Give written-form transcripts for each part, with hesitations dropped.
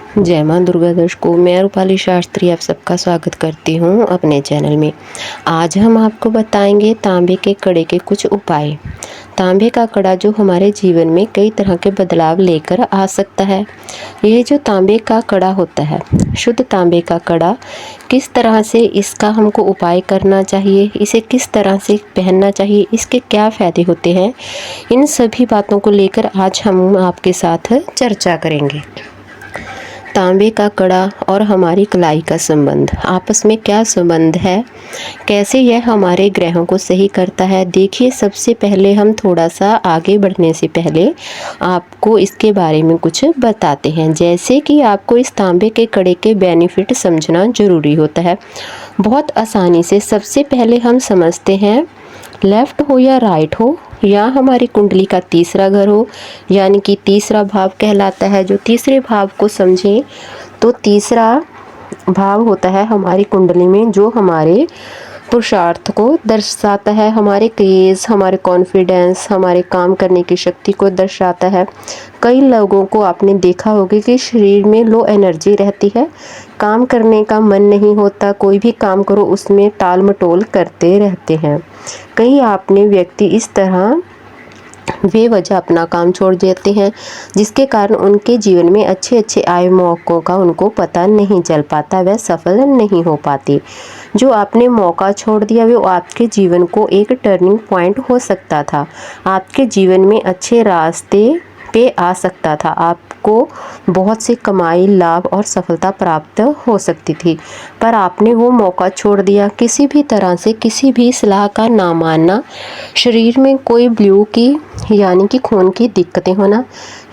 जय माँ दुर्गा दर्शकों, मैं रूपाली शास्त्री आप सबका स्वागत करती हूँ अपने चैनल में। आज हम आपको बताएंगे तांबे के कड़े के कुछ उपाय। तांबे का कड़ा जो हमारे जीवन में कई तरह के बदलाव लेकर आ सकता है। यह जो तांबे का कड़ा होता है, शुद्ध तांबे का कड़ा, किस तरह से इसका हमको उपाय करना चाहिए, इसे किस तरह से पहनना चाहिए, इसके क्या फ़ायदे होते हैं, इन सभी बातों को लेकर आज हम आपके साथ चर्चा करेंगे। तांबे का कड़ा और हमारी कलाई का संबंध, आपस में क्या संबंध है, कैसे यह हमारे ग्रहों को सही करता है। देखिए, सबसे पहले हम थोड़ा सा आगे बढ़ने से पहले आपको इसके बारे में कुछ बताते हैं। जैसे कि आपको इस तांबे के कड़े के बेनिफिट समझना ज़रूरी होता है। बहुत आसानी से सबसे पहले हम समझते हैं, लेफ़्ट हो या राइट हो, या हमारी कुंडली का तीसरा घर हो, यानी कि तीसरा भाव कहलाता है। जो तीसरे भाव को समझें तो तीसरा भाव होता है हमारी कुंडली में जो हमारे पुरुषार्थ को दर्शाता है, हमारे क्रेज़, हमारे कॉन्फिडेंस, हमारे काम करने की शक्ति को दर्शाता है। कई लोगों को आपने देखा होगा कि शरीर में लो एनर्जी रहती है, काम करने का मन नहीं होता, कोई भी काम करो उसमें टाल मटोल करते रहते हैं। कई आपने व्यक्ति इस तरह बेवजह अपना काम छोड़ देते हैं, जिसके कारण उनके जीवन में अच्छे अच्छे आय मौक़ों का उनको पता नहीं चल पाता, वह सफल नहीं हो पाते। जो आपने मौका छोड़ दिया वो आपके जीवन को एक टर्निंग पॉइंट हो सकता था, आपके जीवन में अच्छे रास्ते पे आ सकता था, आपको बहुत से कमाई, लाभ और सफलता प्राप्त हो सकती थी, पर आपने वो मौका छोड़ दिया। किसी भी तरह से किसी भी सलाह का ना मानना, शरीर में कोई ब्लू की यानी कि खून की दिक्कतें होना,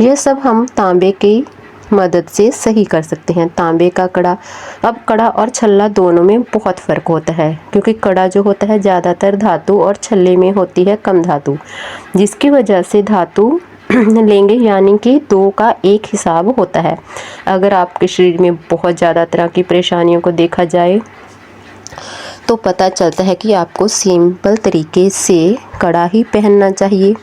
यह सब हम तांबे की मदद से सही कर सकते हैं। तांबे का कड़ा, अब कड़ा और छल्ला दोनों में बहुत फ़र्क होता है, क्योंकि कड़ा जो होता है ज़्यादातर धातु और छल्ले में होती है कम धातु, जिसकी वजह से धातु लेंगे यानी कि दो का एक हिसाब होता है। अगर आपके शरीर में बहुत ज़्यादा तरह की परेशानियों को देखा जाए तो पता चलता है कि आपको सिंपल तरीके से कड़ा ही पहनना चाहिए।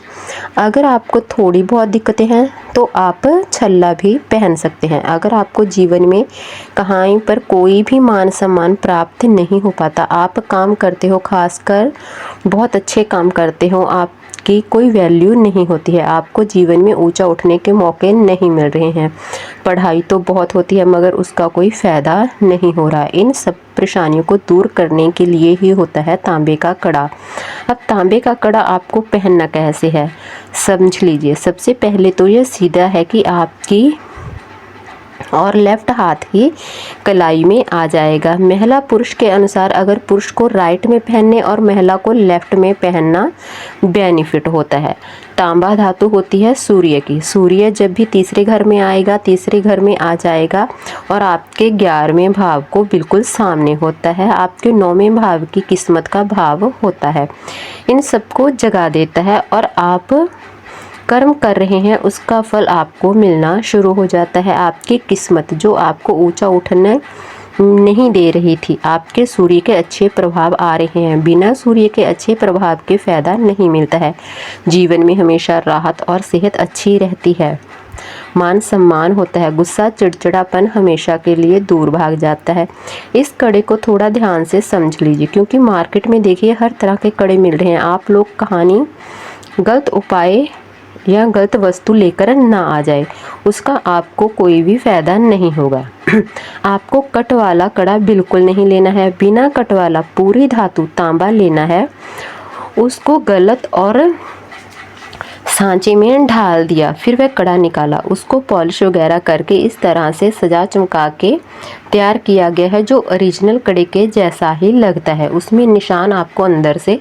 अगर आपको थोड़ी बहुत दिक्कतें हैं तो आप छल्ला भी पहन सकते हैं। अगर आपको जीवन में कहीं पर कोई भी मान सम्मान प्राप्त नहीं हो पाता, आप काम करते हो, खासकर बहुत अच्छे काम करते हो, आपकी कोई वैल्यू नहीं होती है, आपको जीवन में ऊंचा उठने के मौके नहीं मिल रहे हैं, पढ़ाई तो बहुत होती है मगर उसका कोई फ़ायदा नहीं हो रहा, इन सब परेशानियों को दूर करने के लिए ही होता है तांबे का कड़ा। अब तांबे का कड़ा आपको पहनना कैसे है समझ लीजिए। सबसे पहले तो यह सीधा है कि आपकी और लेफ़्ट हाथ ही कलाई में आ जाएगा। महिला पुरुष के अनुसार अगर पुरुष को राइट में पहनने और महिला को लेफ़्ट में पहनना बेनिफिट होता है। तांबा धातु होती है सूर्य की, सूर्य जब भी तीसरे घर में आएगा, तीसरे घर में आ जाएगा और आपके 11वें भाव को बिल्कुल सामने होता है, आपके 9वें भाव की किस्मत का भाव होता है, इन सबको जगा देता है और आप कर्म कर रहे हैं उसका फल आपको मिलना शुरू हो जाता है। आपकी किस्मत जो आपको ऊंचा उठने नहीं दे रही थी, आपके सूर्य के अच्छे प्रभाव आ रहे हैं। बिना सूर्य के अच्छे प्रभाव के फ़ायदा नहीं मिलता है। जीवन में हमेशा राहत और सेहत अच्छी रहती है, मान सम्मान होता है, गुस्सा चिड़चिड़ापन हमेशा के लिए दूर भाग जाता है। इस कड़े को थोड़ा ध्यान से समझ लीजिए, क्योंकि मार्केट में देखिए हर तरह के कड़े मिल रहे हैं। आप लोग कहानी गलत उपाय या गलत वस्तु लेकर ना आ जाए, उसका आपको कोई भी फ़ायदा नहीं होगा। आपको कट वाला कड़ा बिल्कुल नहीं लेना है, बिना कट वाला पूरी धातु तांबा लेना है, उसको गलत और सांचे में ढाल दिया, फिर वह कड़ा निकाला, उसको पॉलिश वगैरह करके इस तरह से सजा चमका के तैयार किया गया है, जो ओरिजिनल कड़े के जैसा ही लगता है। उसमें निशान आपको अंदर से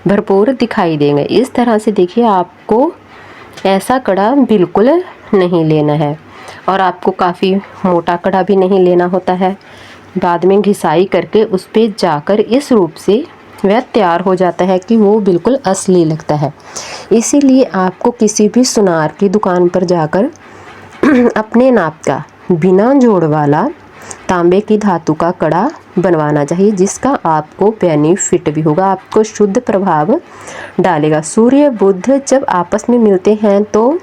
भरपूर दिखाई देंगे। इस तरह से देखिए, आपको ऐसा कड़ा बिल्कुल नहीं लेना है और आपको काफ़ी मोटा कड़ा भी नहीं लेना होता है। बाद में घिसाई करके उस पर जाकर इस रूप से वह तैयार हो जाता है कि वो बिल्कुल असली लगता है। इसीलिए आपको किसी भी सुनार की दुकान पर जाकर अपने नाप का बिना जोड़ वाला तांबे की धातु का कड़ा बनवाना चाहिए, जिसका आपको बेनिफिट भी होगा, आपको शुद्ध प्रभाव डालेगा। सूर्य बुध जब आपस में मिलते हैं तो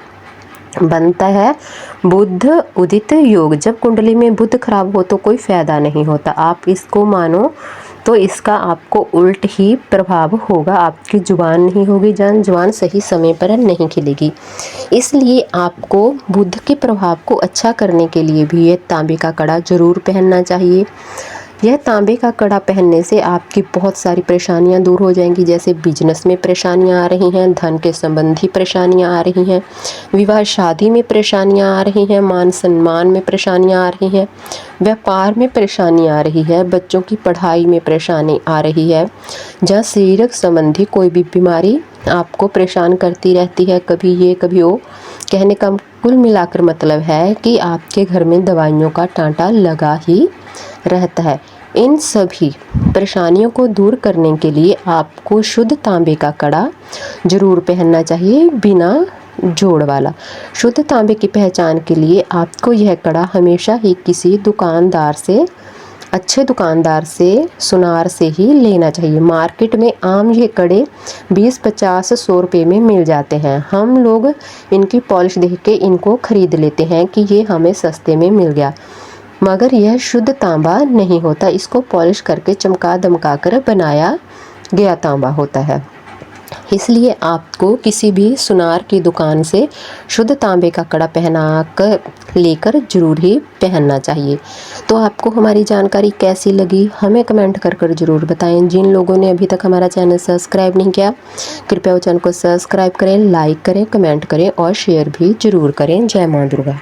बनता है बुध उदित योग। जब कुंडली में बुध खराब हो तो कोई फायदा नहीं होता। आप इसको मानो तो इसका आपको उल्ट ही प्रभाव होगा। आपकी जुबान नहीं होगी, जुबान सही समय पर नहीं खिलेगी। इसलिए आपको बुध के प्रभाव को अच्छा करने के लिए भी ये तांबे का कड़ा जरूर पहनना चाहिए। यह तांबे का कड़ा पहनने से आपकी बहुत सारी परेशानियां दूर हो जाएंगी, जैसे बिजनेस में परेशानियां आ रही हैं, धन के संबंधी परेशानियां आ रही हैं, विवाह शादी में परेशानियां आ रही हैं, मान सम्मान में परेशानियां आ रही हैं, व्यापार में परेशानी आ रही है, बच्चों की पढ़ाई में परेशानी आ रही है, जहाँ शारीरिक संबंधी कोई भी बीमारी आपको परेशान करती रहती है, कभी ये कभी वो। कहने का कुल मिलाकर मतलब है कि आपके घर में दवाइयों का टांटा लगा ही रहता है। इन सभी परेशानियों को दूर करने के लिए आपको शुद्ध तांबे का कड़ा जरूर पहनना चाहिए, बिना जोड़ वाला। शुद्ध तांबे की पहचान के लिए आपको यह कड़ा हमेशा ही किसी दुकानदार से, अच्छे दुकानदार से, सुनार से ही लेना चाहिए। मार्केट में आम ये कड़े 20, 50, 100 रुपये में मिल जाते हैं। हम लोग इनकी पॉलिश देख के इनको खरीद लेते हैं कि ये हमें सस्ते में मिल गया, मगर यह शुद्ध तांबा नहीं होता। इसको पॉलिश करके चमका दमका कर बनाया गया तांबा होता है। इसलिए आपको किसी भी सुनार की दुकान से शुद्ध तांबे का कड़ा पहना कर लेकर जरूर ही पहनना चाहिए। तो आपको हमारी जानकारी कैसी लगी हमें कमेंट कर कर ज़रूर बताएं। जिन लोगों ने अभी तक हमारा चैनल सब्सक्राइब नहीं किया, कृपया वो चैनल को सब्सक्राइब करें, लाइक करें, कमेंट करें और शेयर भी ज़रूर करें। जय माँ दुर्गा।